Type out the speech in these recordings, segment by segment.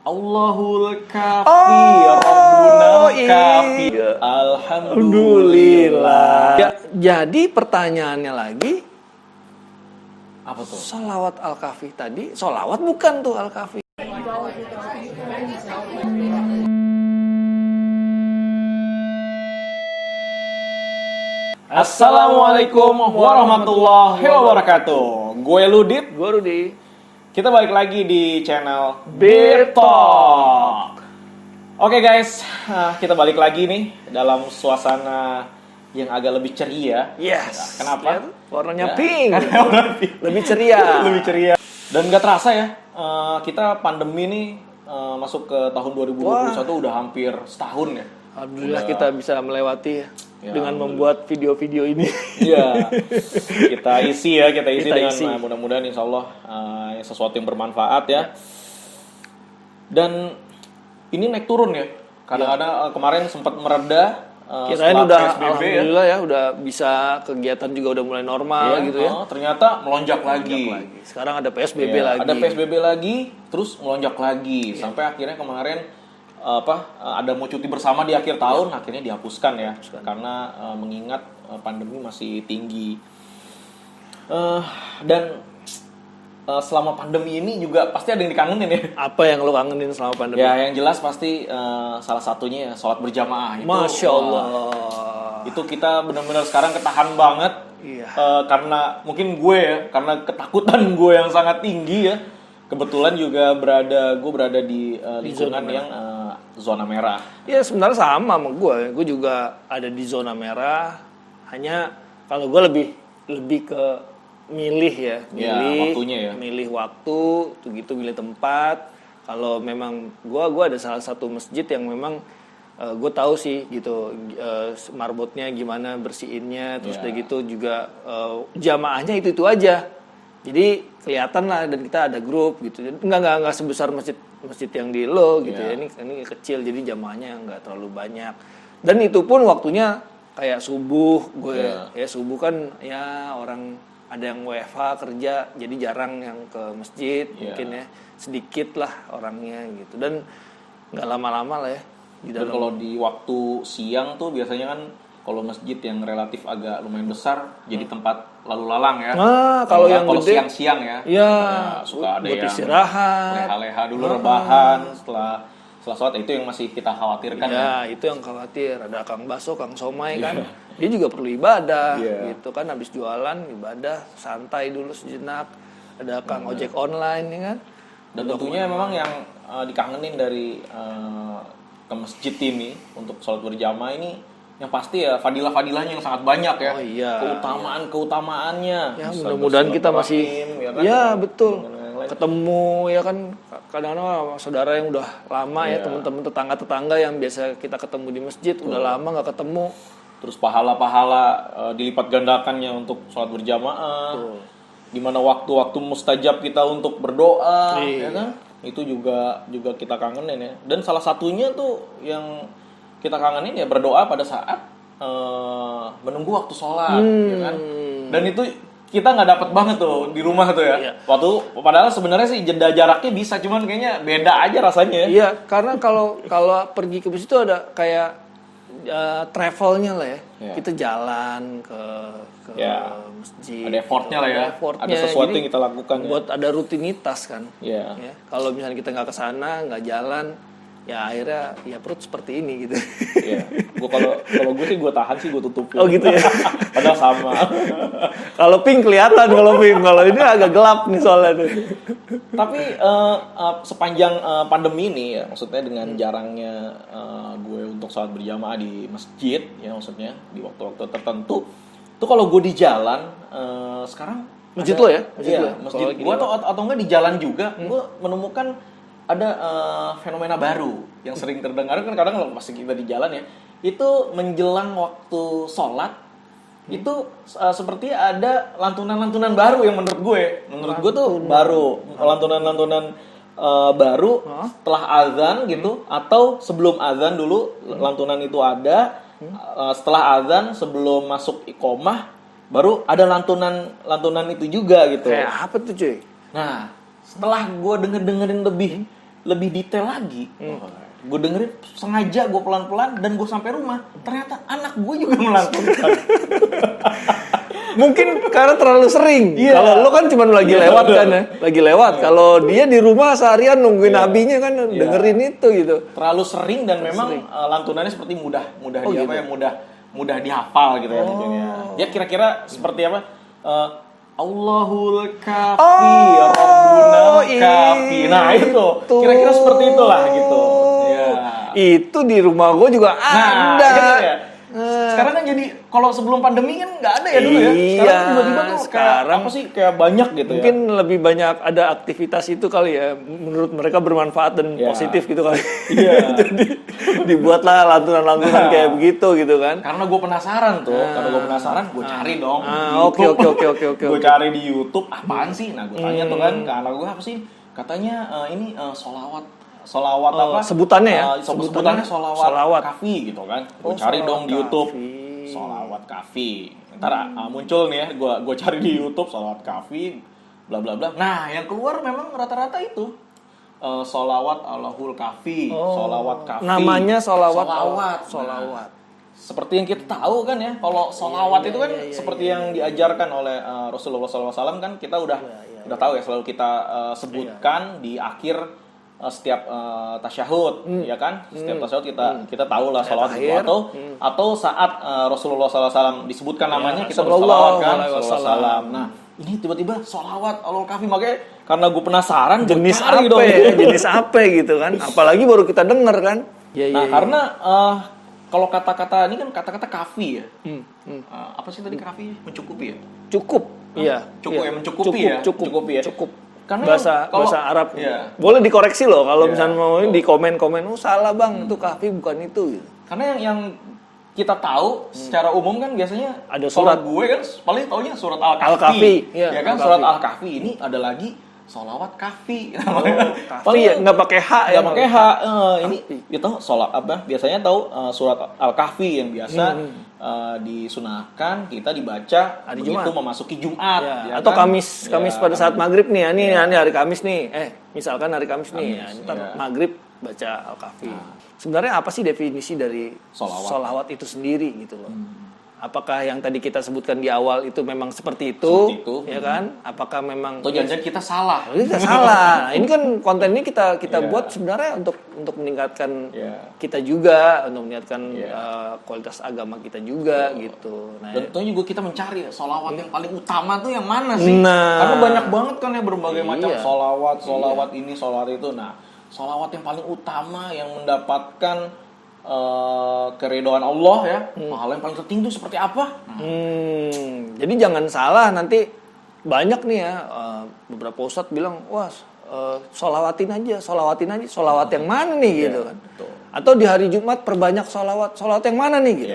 Allahul kafi, Rabbuna kafi. Alhamdulillah. Ya, jadi pertanyaannya lagi, Apa tuh? sholawat al-kafi tadi, sholawat bukan tuh al-kafi. Assalamualaikum warahmatullahi wabarakatuh. Gue Ludit. Gue Rudi. Kita balik lagi di channel Beer Talk. Oke guys, kita balik lagi nih dalam suasana yang agak lebih ceria. Yes. Kenapa? Warnanya Ya, pink. karena warna pink. Lebih ceria. Lebih ceria. Dan gak terasa ya, kita pandemi nih masuk ke tahun 2021 udah hampir setahun ya. Alhamdulillah kita bisa melewati dengan membuat video-video ini. Iya, kita isi dengan isi. Mudah-mudahan insya Allah sesuatu yang bermanfaat ya. Dan ini naik turun ya. Kadang-kadang kemarin sempat mereda. Kirain udah PSBB, alhamdulillah ya udah bisa kegiatan juga udah mulai normal gitu ya. Ternyata melonjak lagi. Sekarang ada PSBB lagi. Ada PSBB lagi, terus melonjak lagi sampai akhirnya kemarin ada mau cuti bersama di akhir tahun, akhirnya dihapuskan ya karena mengingat pandemi masih tinggi. Dan selama pandemi ini juga pasti ada yang dikangenin ya. Apa yang lo kangenin selama pandemi? Ya yang jelas pasti salah satunya ya sholat berjamaah itu. Masya Allah. Itu kita benar-benar sekarang ketahan banget. Iya. Karena mungkin gue ya, karena ketakutan gue yang sangat tinggi ya. Kebetulan juga gue berada di lingkungan yang zona merah. Ya sebenarnya sama gue. Gue juga ada di zona merah. Hanya kalau gue lebih ke milih ya, waktunya ya. Milih waktu, milih tempat. Kalau memang gue ada salah satu masjid yang memang gue tahu sih gitu marbotnya gimana bersihinnya, terus udah gitu juga jamaahnya itu aja. Jadi kelihatan lah dan kita ada grup gitu. Enggak sebesar masjid yang di lo gitu ya. Ini kecil jadi jamaahnya nggak terlalu banyak. Dan itu pun waktunya kayak subuh ya subuh kan ya orang ada yang WFH kerja jadi jarang yang ke masjid mungkin ya sedikit lah orangnya gitu dan nggak lama-lama lah ya. Dan kalau di waktu siang tuh biasanya kan kalau masjid yang relatif agak lumayan besar jadi tempat lalu lalang ya. Nah, kalau siang-siang ya. Iya, suka ada yang istirahat. Leha-leha dulu rebahan setelah sholat itu yang masih kita khawatirkan ya. Itu yang khawatir. Ada Kang Baso, Kang Somai kan. Dia juga perlu ibadah gitu kan habis jualan ibadah santai dulu sejenak. Ada Kang ojek online ya kan. Dan tentunya memang yang dikangenin dari ke masjid ini untuk sholat berjamaah ini yang pasti ya fadilah-fadilahnya yang sangat banyak ya. Oh iya. Keutamaannya. Ya mudah-mudahan kita masih ya betul. Ketemu ya kan kadang-kadang saudara yang udah lama ya teman-teman tetangga-tetangga yang biasa kita ketemu di masjid udah lama nggak ketemu. Terus pahala-pahala dilipat gandakannya untuk sholat berjamaah. Di mana waktu-waktu mustajab kita untuk berdoa ya kan? Itu juga kita kangenin ya. Dan salah satunya tuh yang kita kangenin ya berdoa pada saat menunggu waktu sholat, ya kan? Dan itu kita nggak dapat banget tuh di rumah tuh ya. Padahal sebenarnya sih jeda jaraknya bisa, cuman kayaknya beda aja rasanya. Iya, karena kalau pergi ke masjid itu ada kayak travelnya lah ya. Kita jalan ke masjid. Ada effortnya lah ya. Ada sesuatu yang kita lakukan. Buat ada rutinitas kan. Ya. Kalau misalnya kita nggak kesana, nggak jalan. Ya akhirnya ya perut seperti ini gitu. Iya. Kalau gue sih gue tahan sih gue tutupin. Oh gitu ya. Padahal sama. Kalau pink kelihatan kalau ini agak gelap nih soalnya tuh. Tapi sepanjang pandemi ini ya maksudnya dengan jarangnya gue untuk sholat berjamaah di masjid ya maksudnya di waktu-waktu tertentu tuh kalau gue di jalan sekarang masjid lo ya? Masjid gue atau enggak di jalan juga gue menemukan ada fenomena baru yang sering terdengar kan kadang kalau masih kita di jalan ya itu menjelang waktu sholat itu seperti ada lantunan-lantunan baru yang menurut gue tuh baru lantunan-lantunan baru setelah azan gitu atau sebelum azan dulu lantunan itu ada setelah azan sebelum masuk iqomah baru ada lantunan itu juga gitu. Kayak apa tuh cuy? Nah setelah gue dengerin lebih lebih detail lagi. Gue dengerin sengaja, gue pelan-pelan dan gue sampai rumah ternyata anak gue juga melantunkan. Mungkin karena terlalu sering. Iya. Kalau lo kan cuma lagi lewat kan ya, lagi lewat. Kalau dia di rumah seharian nungguin nabinya kan dengerin itu gitu. Terlalu sering dan memang lantunannya seperti mudah gitu. mudah dihafal gitu ya mungkinnya. Ya kira-kira seperti apa? Allahul kafi, Rabbuna kafi. Nah itu kira-kira seperti itulah gitu. Ya. Itu di rumah gue juga ada. Gitu ya. Sekarang kan jadi kalau sebelum pandemi kan nggak ada ya dulu ya. Sekarang tiba-tiba tuh sekarang apa sih kayak banyak gitu mungkin lebih banyak ada aktivitas itu kali ya. Menurut mereka bermanfaat dan positif gitu kali. Iya. Jadi dibuatlah lantunan-lantunan kayak begitu gitu kan. Karena gue penasaran tuh. Karena gue penasaran, gue cari dong. Oke. Gue cari di YouTube apaan sih? Nah gue tanya tuh kan ke anak gue apa sih? Katanya ini solawat apa? Sebutannya ya? Sebutannya solawat kafi gitu kan. Gue cari dong di YouTube. Solawat kafi. Ntar muncul nih ya. Gue cari di YouTube solawat kafi. Bla bla bla. Nah yang keluar memang rata-rata itu. Solawat Allahul kafi. Solawat kafi. Namanya solawat. Nah, seperti yang kita tahu kan ya. Kalau solawat itu kan seperti yang diajarkan oleh Rasulullah SAW kan. Kita udah tahu ya. Selalu kita sebutkan di akhir setiap tasyahud ya kan setiap tasyahud kita tahu lah salawat itu atau saat Rasulullah SAW disebutkan namanya kita bersalawat kan sallallahu. Nah ini tiba-tiba salawat Allahul kafi makanya karena gue penasaran jenis apa dong. Jenis apa gitu kan apalagi baru kita denger kan karena kalau kata-kata ini kan kata-kata kafi ya apa sih tadi kafi mencukupi ya cukup ya karena bahasa Arab boleh dikoreksi loh kalau misalnya mau di komen salah bang itu kafi bukan itu gitu. Karena yang kita tahu secara umum kan biasanya ada surat gue kan paling taunya surat Al-Kahfi ya kan surat Al-Kahfi ini ada lagi sholawat kafi kafi ya nggak pakai H ya nggak pakai H ini itu sholat apa biasanya tahu surat Al-Kahfi yang biasa disunahkan kita dibaca begitu memasuki Jumat ya atau kan? Kamis pada saat maghrib nih ini hari Kamis nih misalkan hari Kamis nih ntar maghrib baca Al-Kahfi sebenarnya apa sih definisi dari sholawat itu sendiri gitu loh apakah yang tadi kita sebutkan di awal itu memang seperti itu ya kan? Apakah memang atau jangan kita salah? Kita salah. Nah, ini kan konten ini kita buat sebenarnya untuk meningkatkan kita juga, untuk meningkatkan kualitas agama kita juga gitu. Nah, dan tentunya juga kita mencari sholawat yang paling utama tuh yang mana sih? Karena banyak banget kan ya berbagai macam sholawat ini, sholawat itu. Nah, sholawat yang paling utama yang mendapatkan keridhaan Allah ya, pahala yang paling tertinggi itu seperti apa? Jadi jangan salah nanti banyak nih ya beberapa ustadz bilang wah sholawatin aja, sholawat yang mana nih gitu kan? Betul. Atau di hari Jumat perbanyak sholawat yang mana nih gitu?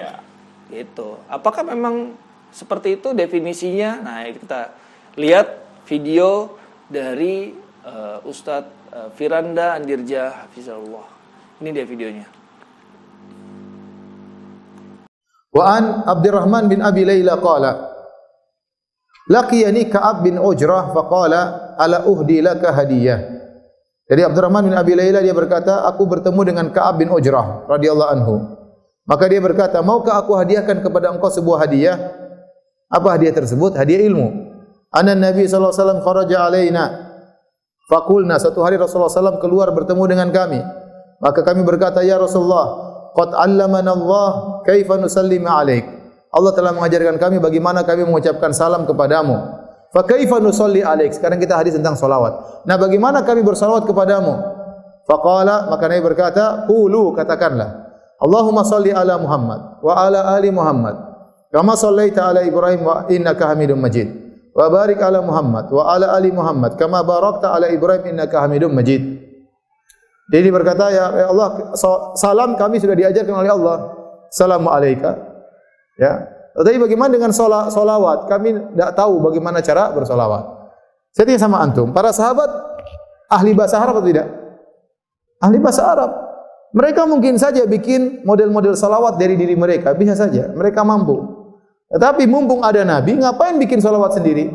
Gitu. Apakah memang seperti itu definisinya? Nah kita lihat video dari Ustadz Firanda Andirja Hafizahullah. Ini dia videonya. Wa an Abdurrahman bin Abi Layla qala laqiyani Ka'ab bin Ujrah faqala ala uhdi laka hadiyah. Jadi Abdurrahman bin Abi Layla dia berkata aku bertemu dengan Ka'ab bin Ujrah radhiyallahu anhu. Maka dia berkata, "Maukah aku hadiahkan kepada engkau sebuah hadiah?" Apa hadiah tersebut? Hadiah ilmu. Anna Nabi sallallahu alaihi wasallam kharaja alaina. Faqulna satu hari Rasulullah SAW keluar bertemu dengan kami. Maka kami berkata, "Ya Rasulullah, qad 'allamana Allah kaifa nusallimu 'alaik." Allah telah mengajarkan kami bagaimana kami mengucapkan salam kepadamu. Fa kaifa nusalli 'alaik? Sekarang kita hadis tentang salawat. Nah, bagaimana kami bersalawat kepadamu? Faqala, maka Nabi berkata, qulu, katakanlah, Allahumma salli ala Muhammad wa ala ali Muhammad kama sallaita ala Ibrahim wa innaka Hamidum Majid. Wa barik ala Muhammad wa ala ali Muhammad kama barakta ala Ibrahim innaka Hamidum Majid. Jadi berkata, ya Allah, salam kami sudah diajarkan oleh Allah. Assalamu alayka. Ya. Tetapi bagaimana dengan solawat? Kami tidak tahu bagaimana cara bersolawat. Saya tanya sama antum, para sahabat ahli bahasa Arab atau tidak? Ahli bahasa Arab. Mereka mungkin saja bikin model-model solawat dari diri mereka. Bisa saja. Mereka mampu. Tetapi mumpung ada Nabi, ngapain bikin solawat sendiri?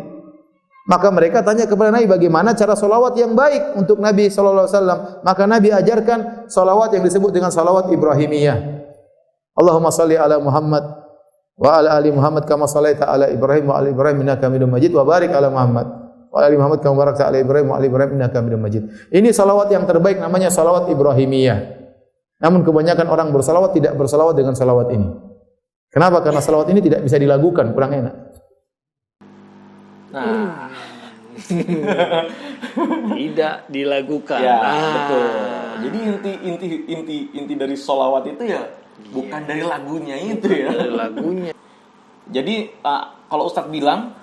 Maka mereka tanya kepada Nabi bagaimana cara solawat yang baik untuk Nabi sallallahu alaihi wasallam. Maka Nabi ajarkan solawat yang disebut dengan solawat Ibrahimiyah. Allahumma salli ala Muhammad wa ala ali Muhammad kama shallaita ala Ibrahim wa ala Ibrahim innaka Hamidum Majid wa barik ala Muhammad wa ala ali Muhammad kama barakta ala Ibrahim wa ala Ibrahim innaka Hamidum Majid. Ini salawat yang terbaik, namanya salawat Ibrahimiyah. Namun kebanyakan orang bersalawat tidak bersalawat dengan salawat ini. Kenapa? Karena salawat ini tidak bisa dilakukan, kurang enak. Nah, Tidak dilakukan. ya Nah. betul. Jadi inti dari solawat itu ya bukan dari lagunya itu ya. Dari lagunya. Jadi kalau Ustadz bilang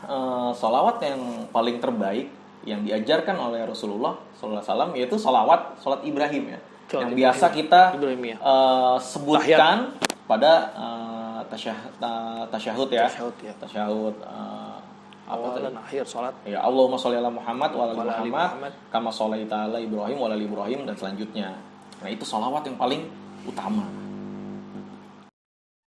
solawat yang paling terbaik yang diajarkan oleh Rasulullah SAW yaitu salat Ibrahim ya. Salat yang Ibrahim. biasa kita Ibrahimiyah. sebutkan pada tasyahud ya. Tasyahud, ya. Tasyahud apa Awal tadi? dan akhir salat. Ya Allahumma sholli ala Muhammad wa ala Wa ala ali Muhammad Muhammad. kama sholaita ala Ibrahim wa ala ali Ibrahim dan selanjutnya. Nah, itu sholawat yang paling utama.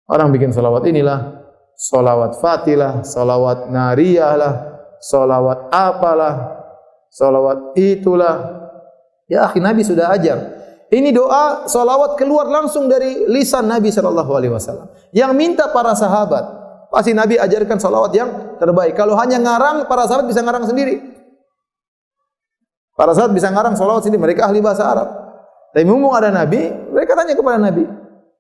Orang bikin salawat inilah, salawat fatilah, salawat nariyah lah, salawat apalah, salawat itulah. Ya akhi, Nabi sudah ajar. Ini doa salawat keluar langsung dari lisan Nabi sallallahu alaihi wasallam. Yang minta para sahabat. Pasti Nabi ajarkan salawat yang terbaik. Kalau hanya ngarang, para sahabat bisa ngarang sendiri. Para sahabat bisa ngarang salawat sendiri, mereka ahli bahasa Arab. Tapi mumpung ada Nabi, mereka tanya kepada Nabi.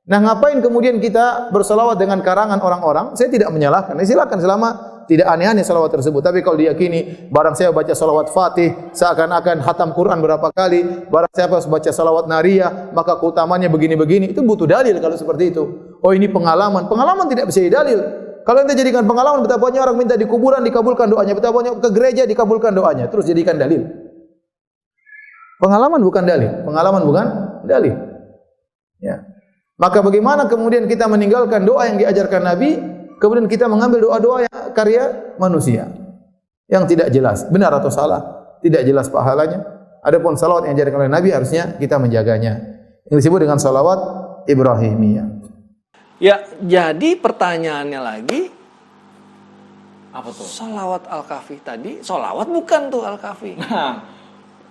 Nah, ngapain kemudian kita bersalawat dengan karangan orang-orang? Saya tidak menyalahkan. Silakan selama tidak aneh-aneh salawat tersebut. Tapi kalau diyakini barang saya baca salawat Fatih seakan-akan khatam Quran berapa kali, barang saya baca salawat nariyah maka keutamannya begini-begini, itu butuh dalil kalau seperti itu. Oh, ini pengalaman. Pengalaman tidak bisa dalil. Kalau ente jadikan pengalaman betapa banyak orang minta di kuburan dikabulkan doanya, betapa banyak ke gereja dikabulkan doanya, terus jadikan dalil. Pengalaman bukan dalil. Pengalaman bukan dalil. Ya. Maka bagaimana kemudian kita meninggalkan doa yang diajarkan Nabi, kemudian kita mengambil doa-doa yang karya manusia yang tidak jelas, benar atau salah, tidak jelas pahalanya. Adapun salawat yang diajarkan oleh Nabi harusnya kita menjaganya. Yang disebut dengan salawat Ibrahimiyah. Ya, jadi pertanyaannya lagi, Apa tuh? salawat Al-Kahfi tadi, salawat bukan tuh Al-Kahfi. Nah,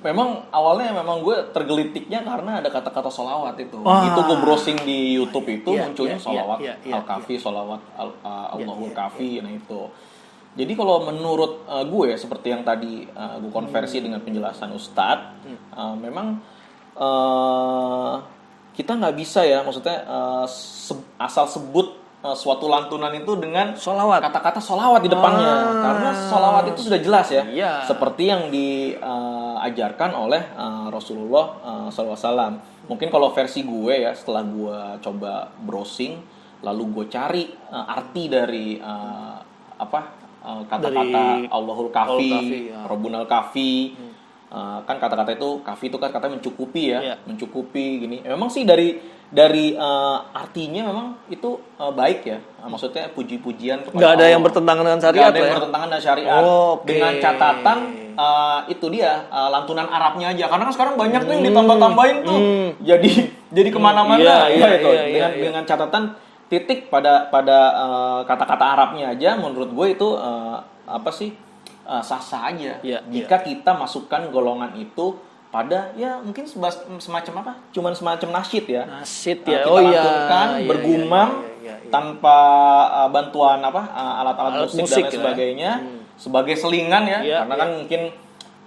memang awalnya memang gue tergelitiknya karena ada kata-kata solawat itu. Wah. Itu gue browsing di YouTube itu Iya, munculnya iya, solawat iya, iya, Al-Kahfi, solawat Allahul iya, Kahfi, nah itu. Jadi kalau menurut gue seperti yang tadi gue konversi dengan penjelasan Ustadz, memang kita nggak bisa ya, maksudnya asal sebut suatu lantunan itu dengan Solawat. kata-kata solawat di depannya, karena solawat itu sudah jelas ya, Iya. seperti yang diajarkan oleh Rasulullah SAW. Mungkin kalau versi gue ya, setelah gue coba browsing, lalu gue cari arti dari kata-kata Dari Allahul Kahfi, Al-Kahfi, ya. Rabbunal Kahfi. Kan kata-kata itu kafi itu kan katanya mencukupi ya, Iya. mencukupi gini. Memang sih dari artinya memang itu baik ya. Maksudnya puji-pujian kepada Nggak ada Allah. yang bertentangan dengan syariat Nggak ada yang ya? bertentangan dengan syariat. Oke. Dengan catatan itu dia lantunan Arabnya aja. Karena kan sekarang banyak tuh yang ditambah-tambahin tuh. Jadi kemana-mana. Iya, Itu. iya. Dengan catatan titik pada kata-kata Arabnya aja. Menurut gue itu sah-sah aja. Iya, Jika kita masukkan golongan itu pada ya mungkin semacam apa? Cuman semacam nasyid ya. Nasyid ya. Kita Oh iya. lantunkan, Iya, bergumam iya. tanpa bantuan alat-alat musik dan lain ya. sebagainya sebagai selingan ya. Iya, Karena kan mungkin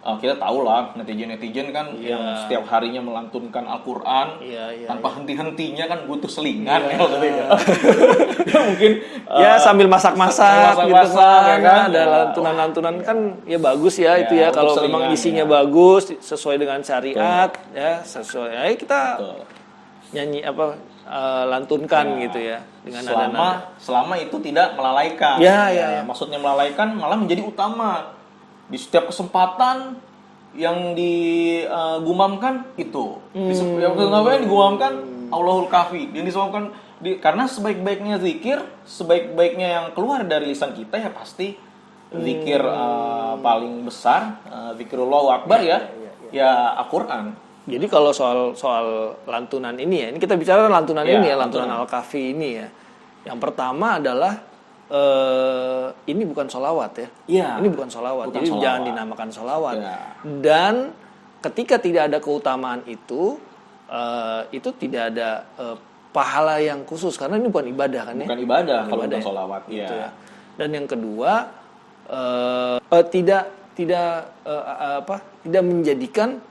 kita tahu lah netizen kan Iya. yang setiap harinya melantunkan Al-Quran Iya, tanpa henti-hentinya kan butuh selingan ya maksudnya. Ya mungkin Sambil masak-masak gitu masak-masak, kan. ya kan? Ada lantunan-lantunan kan ya bagus ya, itu ya untuk kalau selingan, memang isinya ya. bagus sesuai dengan syariat ya, sesuai. Ayo kita Betul. nyanyi lantunkan gitu ya dengan nada-nada. selama itu tidak melalaikan. Ya. Maksudnya melalaikan malah menjadi utama. Di setiap kesempatan yang digumamkan itu. Yang digumamkan Allahul Kahfi. Yang disebutkan karena sebaik-baiknya zikir, sebaik-baiknya yang keluar dari lisan kita ya pasti zikir paling besar, zikrullahu akbar ya Al-Qur'an. Jadi kalau soal lantunan ini ya, ini kita bicara lantunan Ya, ini ya, lantunan lantunan. Al-Kahfi ini ya. Yang pertama adalah ini bukan sholawat ya. Iya. Ini bukan sholawat. Bukan Jadi sholawat. jangan dinamakan sholawat. Iya. Dan ketika tidak ada keutamaan itu tidak ada pahala yang khusus karena ini bukan ibadah kan ya. Bukan ibadah kalau bukan ya. sholawat. Gitu Iya. ya. Dan yang kedua tidak menjadikan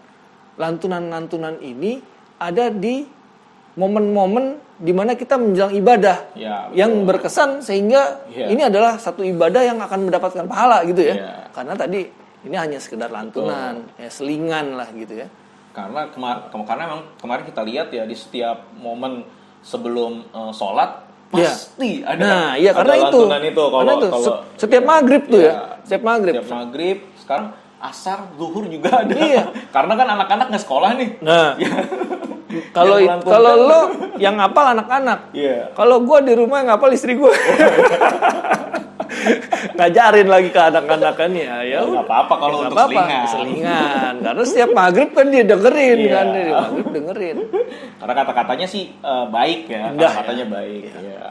lantunan-lantunan ini ada di momen-momen di mana kita menjelang ibadah Ya, yang berkesan sehingga Ya. ini adalah satu ibadah yang akan mendapatkan pahala gitu ya. Ya. Karena tadi ini hanya sekedar lantunan, ya, selingan lah gitu ya. Karena karena memang kemarin kita lihat ya di setiap momen sebelum sholat Ya. pasti ada. Nah, iya ada karena itu. lantunan itu Karena itu setiap maghrib tuh ya. Setiap maghrib. Setiap maghrib. Sekarang asar, zuhur juga ada. Iya. Karena kan anak-anak nggak sekolah nih. Nah, Ya. kalau Yang melantunkan. kalau lo yang ngapal anak-anak. Iya. Kalau gue di rumah yang ngapal istri gue. Ngajarin lagi ke anak-anakannya ya. Nggak apa-apa kalau nggak untuk apa-apa, selingan. Karena setiap maghrib kan dia dengerin Iya. kan, dia maghrib dengerin. Karena kata-katanya sih baik ya. Indah, Kata-katanya ya. baik. Iya.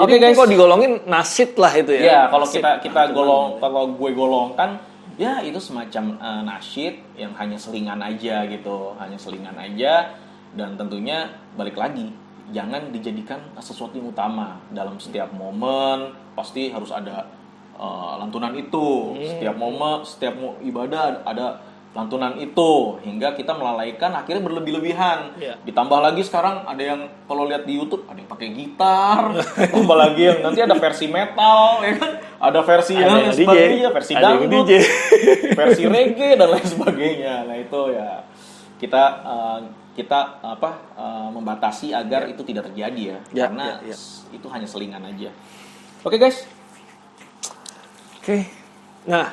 Jadi guys, kok digolongin nasid lah itu ya. Iya, kalau Nasid. kita kalau gue golongkan ya itu semacam nasyid yang hanya selingan aja gitu, hanya selingan aja dan tentunya balik lagi jangan dijadikan sesuatu yang utama dalam setiap momen pasti harus ada lantunan itu. Setiap momen, setiap ibadah ada lantunan itu hingga kita melalaikan akhirnya berlebih-lebihan. Iya. Ditambah lagi sekarang ada yang kalau lihat di YouTube ada yang pakai gitar, tambah lagi yang nanti ada versi metal ya kan, ada versi Ada yang yang sebagainya, DJ, versi ada yang dangdut, DJ. versi reggae dan lain sebagainya. Nah itu ya kita membatasi agar itu tidak terjadi ya, Ya, karena ya. itu hanya selingan aja. Oke guys. Oke. Nah,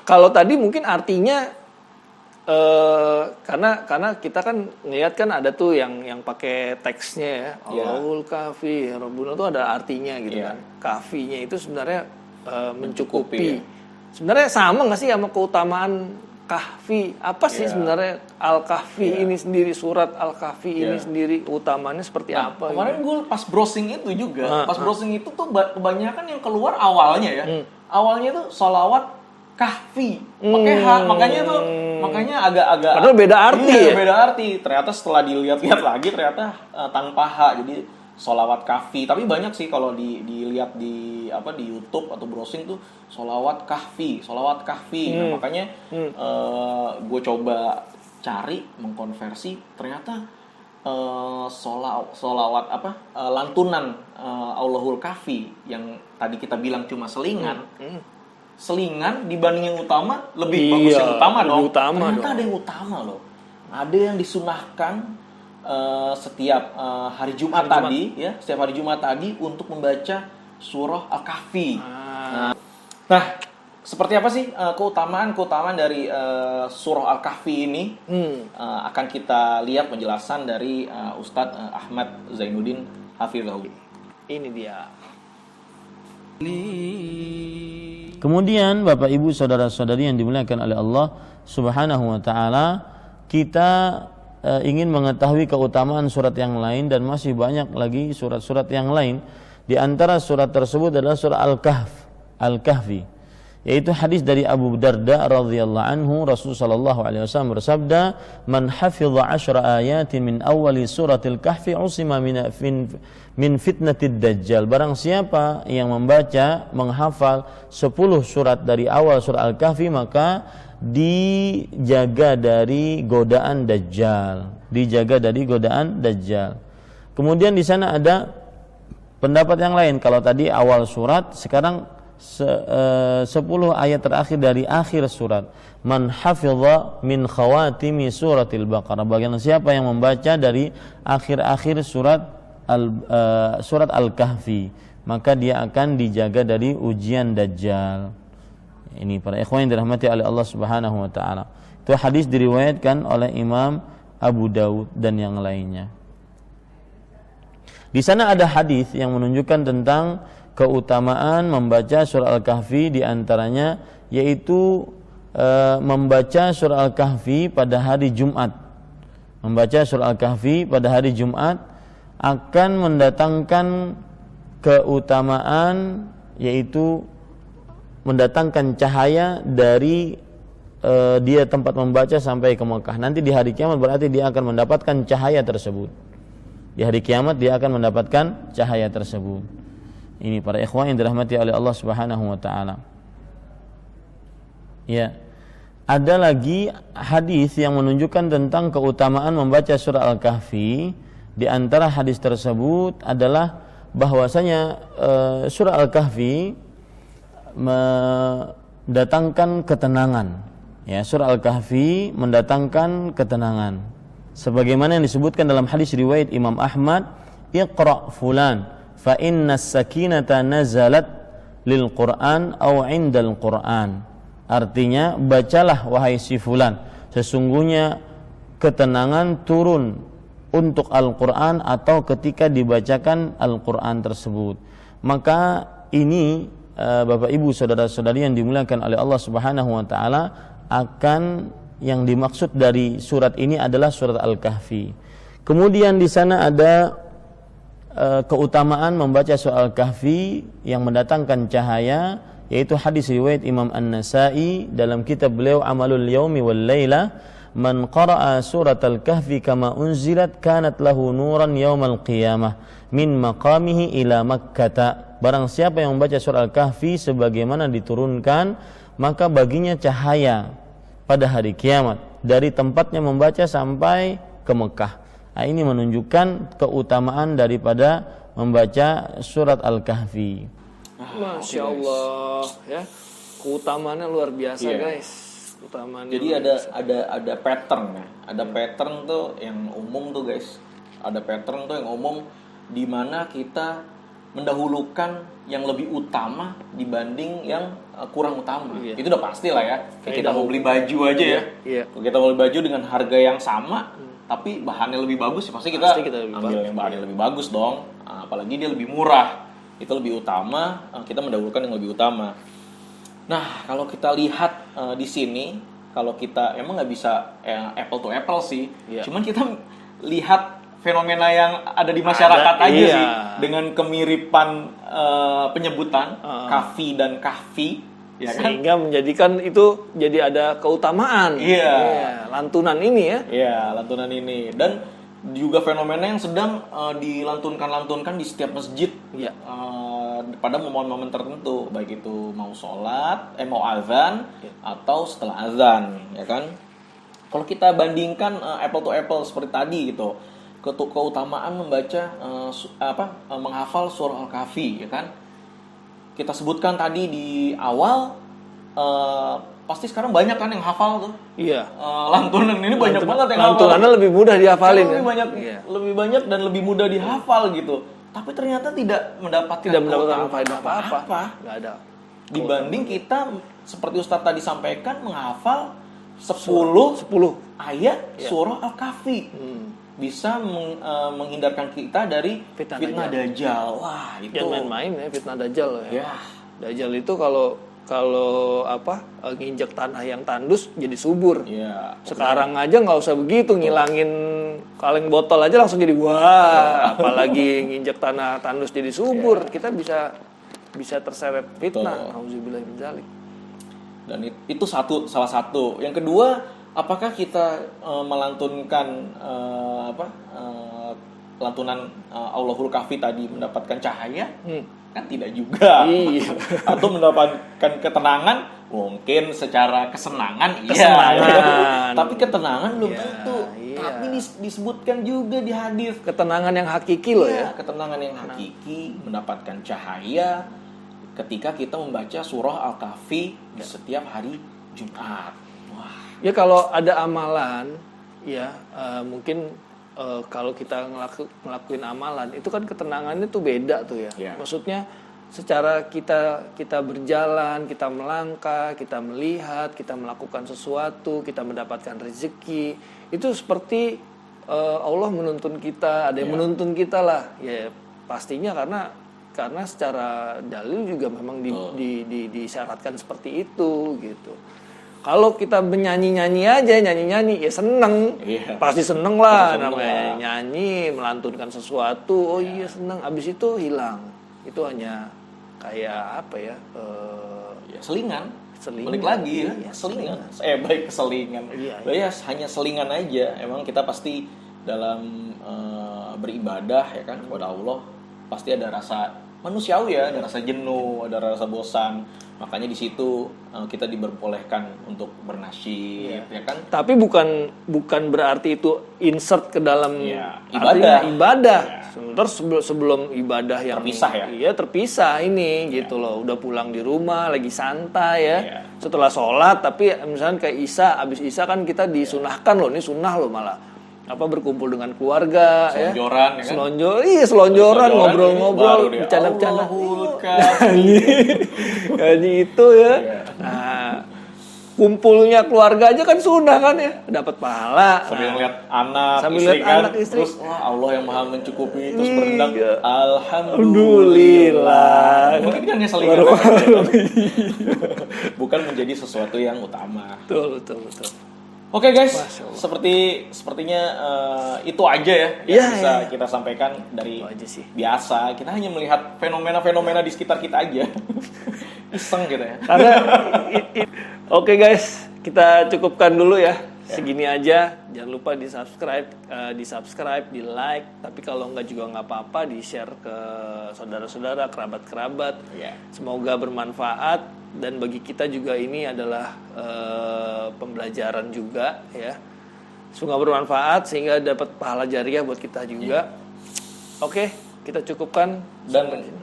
kalau tadi mungkin artinya karena kita kan ngeliat kan ada tuh yang pakai teksnya ya. Iya. Allahul kafi, Rabbuna tuh ada artinya gitu Iya. kan. Kafinya itu sebenarnya Mencukupi, mencukupi. ya. Sebenarnya sama nggak sih sama keutamaan kahfi? Apa sih Iya. sebenarnya al-kahfi Iya. ini sendiri, surat al-kahfi ini Iya. sendiri utamanya seperti apa? Kemarin gitu? gue pas browsing itu juga, Ah, pas browsing itu tuh kebanyakan yang keluar awalnya ya. Awalnya tuh sholawat kahfi, pakai H, makanya agak-agak. Padahal beda arti Iya, ya? beda arti. Ternyata setelah dilihat-lihat lagi ternyata tanpa H, jadi sholawat kahfi. Tapi banyak sih kalau dilihat di YouTube atau browsing tuh sholawat kahfi. Nah, makanya gue coba cari mengkonversi ternyata sholawat lantunan Allahul Kahfi yang tadi kita bilang cuma selingan. Selingan dibanding yang utama lebih bagus yang utama lebih dong. utama Ternyata dong. ada yang utama loh. Ada yang disunahkan setiap hari Jumat tadi ya, setiap hari Jumat tadi untuk membaca surah Al-Kahfi. Nah, seperti apa sih keutamaan dari surah Al-Kahfi ini? Akan kita lihat penjelasan dari Ustadz Ahmad Zainuddin Hafizahullah. Ini dia. Kemudian Bapak Ibu saudara-saudari yang dimuliakan oleh Allah Subhanahu wa taala, kita ingin mengetahui keutamaan surat yang lain dan masih banyak lagi surat-surat yang lain. Di antara surat tersebut adalah surah Al-Kahfi, yaitu hadis dari Abu Darda radhiyallahu anhu, Rasulullah sallallahu alaihi wasallam bersabda, "Man hafidha 10 ayatin min awwali suratil Kahfi usima min fitnatid dajjal." Barang siapa yang menghafal 10 surat dari awal surah Al-Kahfi, maka dijaga dari godaan dajjal. Kemudian di sana ada pendapat yang lain. Kalau tadi awal surat, sekarang 10 ayat terakhir dari akhir surat. Man hafidha min khawatimi suratil Baqarah. Bagian siapa yang membaca dari akhir-akhir surat Al-Kahfi, maka dia akan dijaga dari ujian dajjal. Ini para ikhwan yang dirahmati oleh Allah Subhanahu wa taala. Itu hadis diriwayatkan oleh Imam Abu Daud dan yang lainnya. Di sana ada hadis yang menunjukkan tentang keutamaan membaca surah Al-Kahfi, di antaranya yaitu membaca surah Al-Kahfi pada hari Jumat. Membaca surah Al-Kahfi pada hari Jumat akan mendatangkan keutamaan yaitu mendatangkan cahaya dari dia tempat membaca sampai ke Mekah. Nanti di hari kiamat berarti dia akan mendapatkan cahaya tersebut. Di hari kiamat dia akan mendapatkan cahaya tersebut. Ini para ikhwan yang dirahmati oleh Allah Subhanahu wa taala. Ya. Ada lagi hadis yang menunjukkan tentang keutamaan membaca surah Al-Kahfi. Di antara hadis tersebut adalah bahwasanya surah Al-Kahfi mendatangkan ketenangan. Ya, surah Al-Kahfi mendatangkan ketenangan. Sebagaimana yang disebutkan dalam hadis riwayat Imam Ahmad, "Iqra fulan fa inna as-sakinata nazalat lil Qur'an aw 'indal Qur'an." Artinya, bacalah wahai si fulan, sesungguhnya ketenangan turun untuk Al-Qur'an atau ketika dibacakan Al-Qur'an tersebut. Maka ini Bapak Ibu saudara-saudari yang dimuliakan oleh Allah Subhanahu wa taala, akan yang dimaksud dari surat ini adalah surat Al-Kahfi. Kemudian di sana ada keutamaan membaca surah Al-Kahfi yang mendatangkan cahaya, yaitu hadis riwayat Imam An-Nasa'i dalam kitab beliau Amalul Yaumi wal Laila, "Man qara'a surat Al-Kahfi kama unzilat kanat lahu nuran yaumal qiyamah min maqamihi ila Makkah." Barang siapa yang membaca surah Al-Kahfi sebagaimana diturunkan, maka baginya cahaya pada hari kiamat dari tempatnya membaca sampai ke Mekah. Nah, ini menunjukkan keutamaan daripada membaca surat Al-Kahfi. Masya Allah, ya, keutamaannya luar biasa, guys. Keutamaannya. Jadi ada pattern ya, ada pattern tuh yang umum tuh guys. Ada pattern tuh yang umum di mana kita mendahulukan yang lebih utama dibanding yang kurang utama. Iya. Itu udah pasti lah ya. Kayak kita mau beli baju aja ya. Iya. Kalau kita mau beli baju dengan harga yang sama, tapi bahannya lebih bagus, ya pasti kita ambil yang bahannya lebih bagus dong. Apalagi dia lebih murah, itu lebih utama. Kita mendahulukan yang lebih utama. Nah, kalau kita lihat di sini, kalau kita emang nggak bisa apple to apple sih. Iya. Cuman kita lihat fenomena yang ada di masyarakat aja iya. sih, dengan kemiripan penyebutan kafi dan kahfi, ya kan? Sehingga menjadikan itu jadi ada keutamaan. Iya. Lantunan ini ya. Iya, lantunan ini. Dan juga fenomena yang sedang dilantunkan di setiap masjid. Iya. Pada momen-momen tertentu, baik itu mau sholat, mau azan, atau setelah azan, ya kan? Kalau kita bandingkan apple to apple seperti tadi gitu, keutamaan membaca menghafal surah Al-Kahfi, ya kan? Kita sebutkan tadi di awal, pasti sekarang banyak kan yang hafal tuh. Iya. Lantunan ini banyak banget yang hafal. Lantunannya lebih mudah dihafalin. Lebih kan? banyak, Iya. lebih banyak dan lebih mudah dihafal gitu. Tapi ternyata tidak mendapatkan faedah apa-apa. Nggak ada. Dibanding kita seperti Ustadz tadi sampaikan menghafal 10 ayat surah Al-Kahfi. Bisa menghindarkan kita dari fitnah Dajjal. Wah, itu jangan main-main ya fitnah Dajjal ya. Ya. Dajjal itu kalau nginjek tanah yang tandus jadi subur. Ya. Sekarang aja nggak usah begitu, ngilangin kaleng botol aja langsung jadi wah. Apalagi nginjek tanah tandus jadi subur, kita bisa terseret fitnah. Auzubillahi min dzalik. Dan itu salah satu. Yang kedua, apakah kita melantunkan lantunan Allahul Kahfi tadi mendapatkan cahaya? Kan tidak juga. Iya. Atau mendapatkan ketenangan? Mungkin secara kesenangan. Kesenangan. Tapi ketenangan belum Iya, tentu. iya. Tapi disebutkan juga di hadis. Ketenangan yang hakiki loh ya. Ketenangan yang hakiki, mendapatkan cahaya ketika kita membaca surah Al-Kahfi di setiap hari Jumat. Wah. Ya kalau ada amalan, ya mungkin kalau kita ngelakuin amalan, itu kan ketenangannya tuh beda tuh ya. Yeah. Maksudnya secara kita berjalan, kita melangkah, kita melihat, kita melakukan sesuatu, kita mendapatkan rezeki, itu seperti Allah menuntun kita, ada yang menuntun kita lah. Ya pastinya karena secara dalil juga memang disyaratkan seperti itu gitu. Kalau kita nyanyi aja, ya seneng, pasti seneng lah namanya nyanyi, melantunkan sesuatu, iya seneng, abis itu hilang itu hanya kayak apa ya? Ya, selingan. Selingan. Balik lagi ya, Iya, selingan. Baik ke selingan. Iya, Ya, hanya selingan aja. Emang kita pasti dalam beribadah ya kan kepada Allah pasti ada rasa manusiawi ya, ada rasa jenuh, ada rasa bosan. Makanya di situ kita diperbolehkan untuk bernasyid ya kan. Tapi bukan berarti itu insert ke dalam Ya, artinya ibadah. Ya. Terus sebelum ibadah yang Terpisah ya? Iya, terpisah ini gitu loh. Udah pulang di rumah lagi santai ya. Ya. Setelah sholat, tapi misalnya kayak Isya, abis Isya kan kita disunahkan loh, ini sunnah loh malah. Apa berkumpul dengan keluarga Selonjoran ya kan? Selonjoran, ngobrol-ngobrol, ini baru dia, bercanda-bercanda. Allahul Karim. Jadi itu ya. Nah, kumpulnya keluarga aja kan sunnah kan ya, dapat pahala. Sambil Nah, ngeliat anak, sambil istri lihat kan, anak, istri. terus wah Allah yang maha mencukupi, terus berendang Iya. Alhamdulillah. Mungkin kan hanya selingan aja. Bukan menjadi sesuatu yang utama. betul. Oke guys, sepertinya itu aja ya yang Iya, bisa iya. kita sampaikan dari Itu aja sih. biasa. Kita hanya melihat fenomena-fenomena di sekitar kita aja. Iseng gitu ya. Karena oke guys, kita cukupkan dulu ya. Segini aja. Jangan lupa di-subscribe, di-like. Tapi kalau enggak juga nggak apa-apa, di-share ke saudara-saudara, kerabat-kerabat. Iya. Semoga bermanfaat dan bagi kita juga ini adalah pembelajaran juga ya. Semoga bermanfaat sehingga dapat pahala jariah buat kita juga. Oke, kita cukupkan.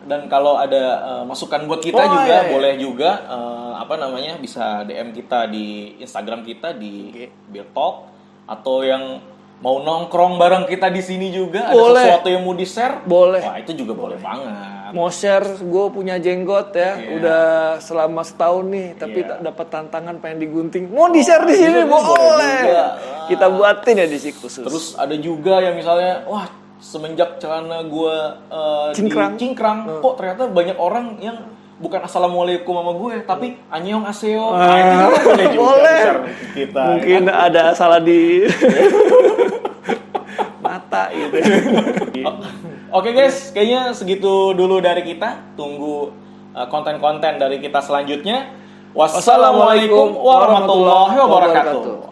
Dan kalau ada masukan buat kita juga boleh juga bisa DM kita di Instagram kita di Beer Talk, atau yang mau nongkrong bareng kita di sini juga ada Boleh. sesuatu yang mau di-share. Boleh. Wah, itu juga boleh banget. Mau share, gue punya jenggot ya, Iya. udah selama setahun nih, tapi Iya. dapat tantangan pengen digunting. Mau di-share di sini, di-share boleh boleh. juga. Kita buatin ya di sini khusus. Terus ada juga yang misalnya, wah semenjak celana gue Cingkrang. kok ternyata banyak orang yang bukan assalamualaikum sama gue, tapi annyeonghaseyo. Nah, itu juga boleh juga Boleh. di-share ke kita. Mungkin ada salah di mata gitu. Oke guys, kayaknya segitu dulu dari kita. Tunggu konten-konten dari kita selanjutnya. Wassalamualaikum warahmatullahi wabarakatuh.